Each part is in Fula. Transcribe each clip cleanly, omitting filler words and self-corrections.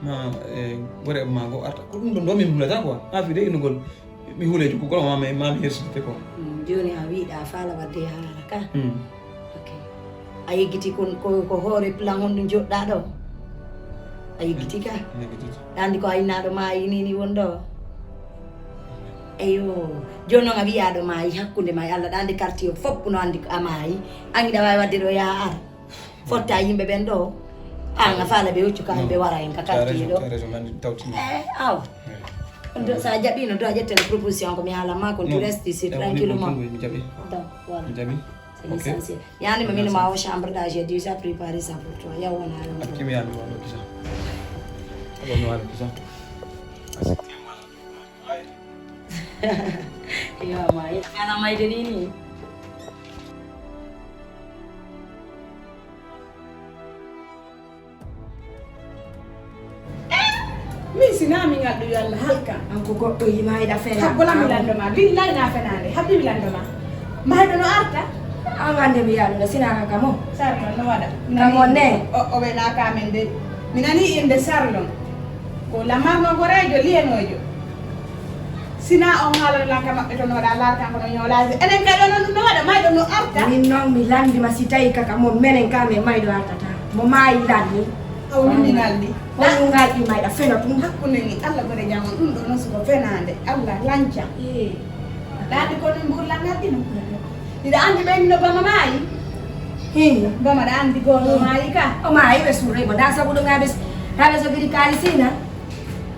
ma gore ma go arta ko dum do mi hulata quoi ha fi de inugol mi huleju ko ma mi hersite ko joni a wiiɗa faala wadde haala ka ok a yeggiti ko hoore plan on ɗum joɗɗa ɗo a yeggiti ka andi ko aynaɗo maayi nini won ɗo eyo joni noon a wiyaɗo maayi hakkude maayi Allah ɗa andi quartier o fof no andi a maayi an iɗa wawi wadde ɗo ya ar fotta yimɓe ɓen ɗo an a faala ɓe hoccu ka ɓe wara hen ka quartier ɗo aw sa jaɓino do a ƴettene proposition ko mi haalama kon tu reste ici tranquillement donc voilà c'est l'essentiel yani ma min ma o chambre d'âge j'ai déjà préparé ça pour toi ya wona kimi ya mi walo kisa abo mi walo kisa ya mai ana mai de nini min sinami ngaddu yalla halka anko goɗɗo yimayda fena habbola mi landoma billahi na fenade habbi mi landoma mayɗo no arta an ande mi yaɗuɗa sinaka kamo sarlon no waɗa kamo ne o ɓenaka men de mi nani inde sarlon ko lamarno gorejo liyenojo sina on haalanaka maɓɓe to no waɗa larkanko no ñoolade enen kay ɗo no waɗa mayɗo no arta min noon mi landima si tawi kaka mo menen kame mayɗo artata mo maayi lanni min ngaldi on ngalɗi mayɗa fena ɗum hakkunde ni Allah gore jamon ɗum ɗo noon soko fenade Allah lanca ɗaɗi ko ɗum mburla ngalɗino iɗa andi ɓenno bama maayi bama ɗa andi gono maayi ka o maayi ɓe suuraymo nda sabu ɗum haɓe sogiri kaalisina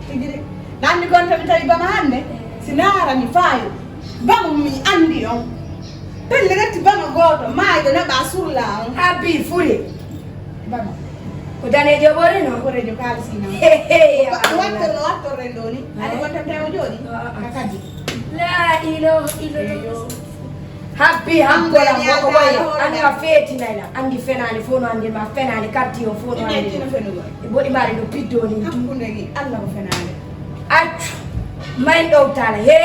tigiri ɗa andi gon tomi tawi bama hande si naarami faayo bama mi andi on pelle retti bama goto maayiɗo naɓa surla on habbi furi bama ko danejo ɓore no ɓorejo kaalisina wattorno wattorren ɗo ni andi gon tomi tawi o jooɗi kakadi la ilo habbi hakkolam koko ɓoye andi a feetinayla andi fenani fof no andirma fenani quartier o fof no andirma fenugol e boɗi mbaɗe ɗo piddoni hakkunde ni Allah ko fenade accu mayn ɗowtala he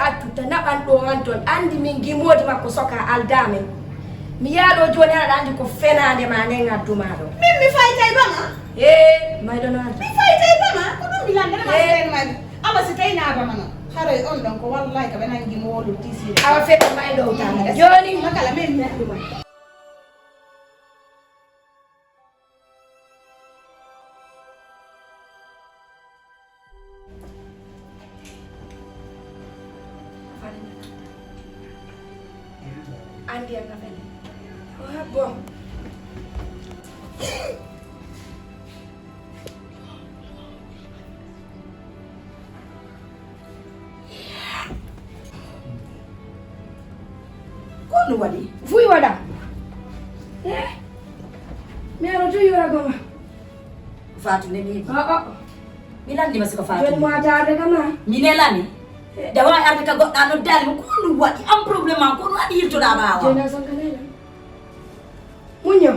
accu ta naɓan ɗo an toon andi min gimodi makko soka aldamen mi yaaɗo joni aɗa andi ko fenade ma nden adduma ɗo min mi faytay bama he mayɗo no arda mi faytay bama ko ɗum mi landanama ama si tawi na bama no haray on ɗon ko wallahi ka ɓe nangimo wolu tisire awa feɗɗo may ɗowtala joni makala min neɗɗuma andi anga fene bon kono waɗi fuy waɗa mi aro tuyura goma Fatou ne mi mi landima siko joni Fatou mo atarde kama mi nelani da wawi arde ka goɗɗa no dali ko ɗum waɗi am probléme ma ko ɗum waɗi yirtoɗa ɓawa joni a sonkanela muño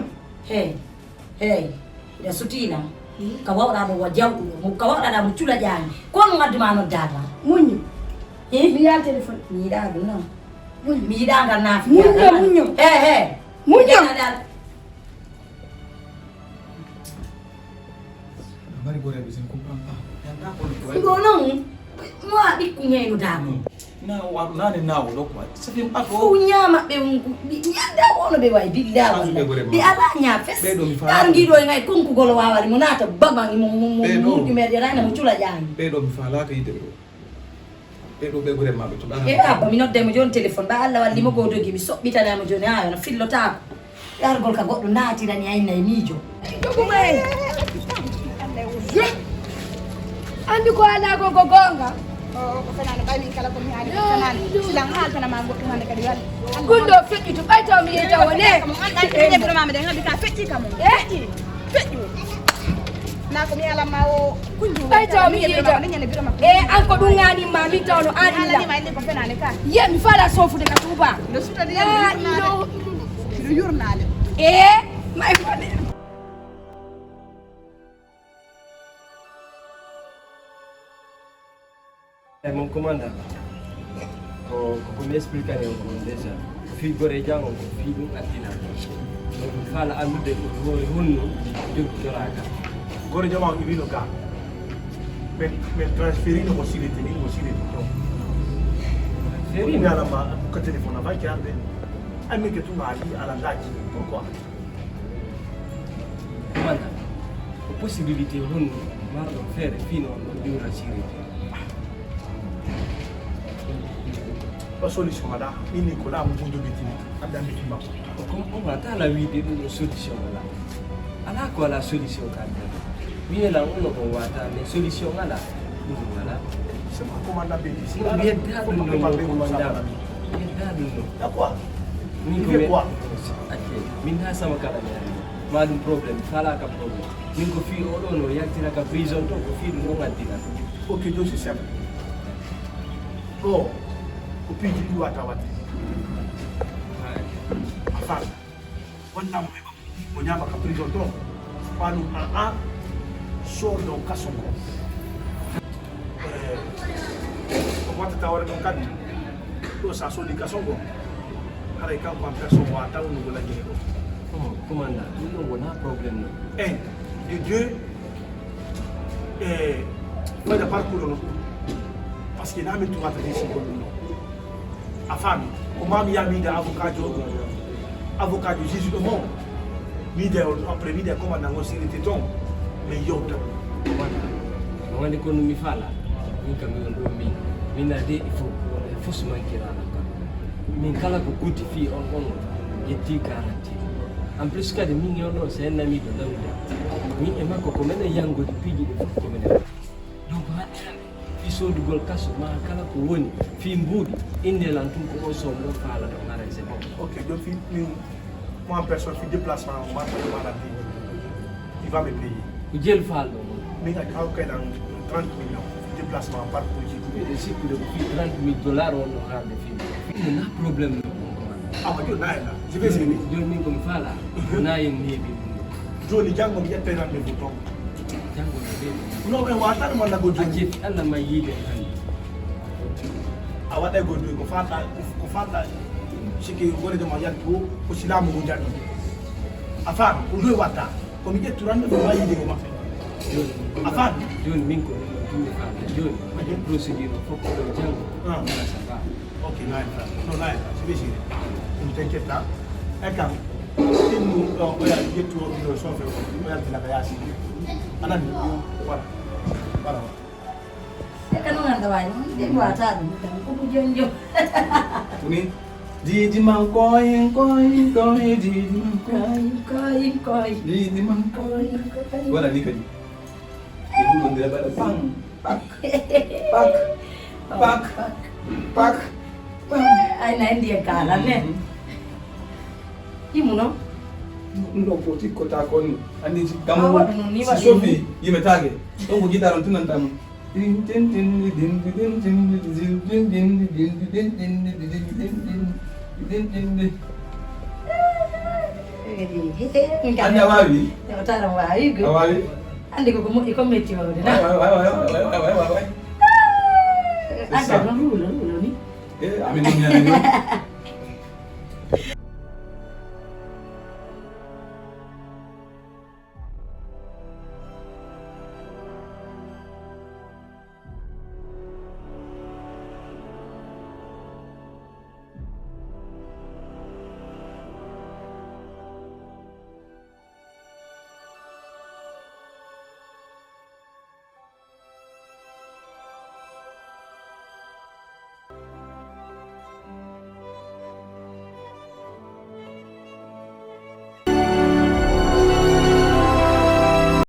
hey nde sutina ka wawɗa ɗo wo jawɗuɗo ka wawɗaɗa mo cuula ƴaami ko no gadduma noddata muño mi yal téléphone mi yiɗa ɗum noon mi yiɗa ngal naafi muño muño mari gore be sen comprend pas ɗo noon mo a ɗikku ñeynudama na wa nane nawo do quoi ça fait pas fo ñamaɓe ñanda wono ɓe wayi billa walla ɓe ala ña fes ar guiɗo e ngay konkugol wawari mo naata baban mo muɗumeɗe rana mo cuula ƴaami be do mi falaka yide do be do be gore mabbe to e abba mi noddemo joni téléphone ɓa Allah walli mo go dogi mi soɓɓitanamo joni ha no fillotako yargol ka goɗɗo naatirani ayna e miijo andi ko ala ko gonga ko fenade ɓay min kala komi haali fenade silan haaltanama goɗɗum hande kadi walla gunɗo feƴƴitu ɓaytaw mi yeyta wone anɗeɓiromama de haɓi ka feƴƴi kam feƴƴi feƴƴu na komi halanma o kunju ɓaytaw mi yeyta e an ko ɗum ganimma min tawno halanima inde ko fenade ka ye mi faala sofude ka tuuba nde sutadi miɗo yurnade may fane mon commandant ko mi expliqué ko déjà fi gore jango ko fi ɗum addina donc fala andude ko hoore honno joggi toraka gore jama o wino ga men transferino mo silete ni mo silete to Ferino. ni ala ma ka telefona vai que arde ai me que tu ngali ala ndaki pourquoi Comanda, a possibilité hun mardo fere fino di una sirite. la solution ada ini ko la mo do bitini ada mi kimba Comme on va dans la vie de une solution là. Ala ko la solution kan. Mine la uno ko wata ne solution ala. Voilà. c'est pas commandant be ici Bien dadu no comanda. Bien dadu no. ya quoi Min Il ko fait me. quoi? Okay. Min ha sama kala ne. Malum problem, fala ka problem. Min ko fi o do no yaktira ka prison to ko fi no ngadina. ok do c'est simple oh ko piji du wata wata afan wanda mo nyama ka prison to panu a so do kasongo ko wata tawara don kadi do sa so di kasongo kare ka pa kasongo ata unu gola jero Oh, comanda, min no wona problem no. de Dieu foi da parcours no parce que na me tu wata desi ko no afami o mami ya mi da avocat du juge do monde mi de après mi de comme na ngosi ni teton mais yota Wani kono mi fala, mi kami on mi. Mina de il faut se manquer là. Min kala ko kuti fi on yetti garanti. En plus ka de min yono c'est un ami de Dawida. Mi e mako ko mena yango di piji de ko mena. Donc ma fi so du gol kaso ma kala ko woni fi mbudi inde lan tum ko so do fala do ngara c'est bon. ok donc moi en personne fait déplacement moi la vie il va me payer Ku jël fal do. mais il y a dans 30 millions déplacement par politique Et si ku de fi $30,000 on no har de fi. Ina problème no. ah ma yo na je vais essayer Joni min ko mi fala. Na yen nebi. joni jango mi yetta nan be bouton Jango na be. non mais wata man na go joni Ajeeti Allah ma yiide hande. a waɗa go do ko fata sike woni de ma yantu ko silamu go jani afan ko do watta ko mi jettu ran do wayi de ko ma afan Joni min ko ɗum fala joni waɗi procédure fof ko ɗo jango. Ah. Ça va. ok non c'est bien sûr ne t'inquiète pas et quand nous on va jettu do so fe ko yanti la yasi anani voilà Kan nganta waay dem wata dum kan ko bu jonjo Ini Didi mang koy Didi mang koy Didi mang koy. Wala ni kadi. Ibu bendera pada pang pak pak. ay na ndiye kala ne imuno Ndo poti kota kon andi si Ah, kamu waduh, ni si waduh. Sofi yimetage. Tunggu gitar tunan tamu. Din din din din din din din din din din din din. Anda wapi? Utara wayi go. Awali. Andi ko mo iko metti wawde na. Wai. Aka no rulo ni. Amin dunia ni.